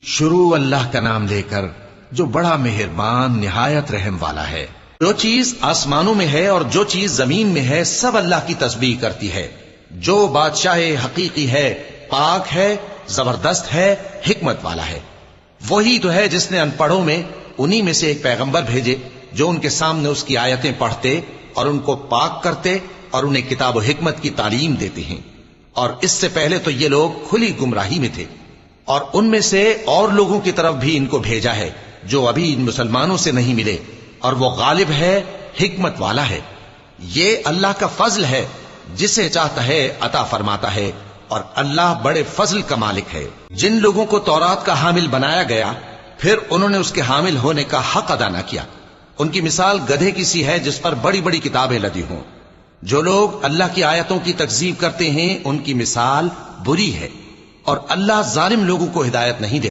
شروع اللہ کا نام لے کر جو بڑا مہربان نہایت رحم والا ہے۔ جو چیز آسمانوں میں ہے اور جو چیز زمین میں ہے سب اللہ کی تسبیح کرتی ہے۔ جو بادشاہ حقیقی ہے، پاک ہے، زبردست ہے، حکمت والا ہے۔ وہی تو ہے جس نے ان پڑھوں میں انہی میں سے ایک پیغمبر بھیجے جو ان کے سامنے اس کی آیتیں پڑھتے اور ان کو پاک کرتے اور انہیں کتاب و حکمت کی تعلیم دیتے ہیں۔ اور اس سے پہلے تو یہ لوگ کھلی گمراہی میں تھے، اور ان میں سے اور لوگوں کی طرف بھی ان کو بھیجا ہے جو ابھی ان مسلمانوں سے نہیں ملے، اور وہ غالب ہے، حکمت والا ہے۔ یہ اللہ کا فضل ہے، جسے چاہتا ہے عطا فرماتا ہے، اور اللہ بڑے فضل کا مالک ہے۔ جن لوگوں کو تورات کا حامل بنایا گیا پھر انہوں نے اس کے حامل ہونے کا حق ادا نہ کیا، ان کی مثال گدھے کی سی ہے جس پر بڑی بڑی کتابیں لدی ہوں۔ جو لوگ اللہ کی آیتوں کی تکذیب کرتے ہیں ان کی مثال بری ہے، اور اللہ ظالم لوگوں کو ہدایت نہیں دیتا۔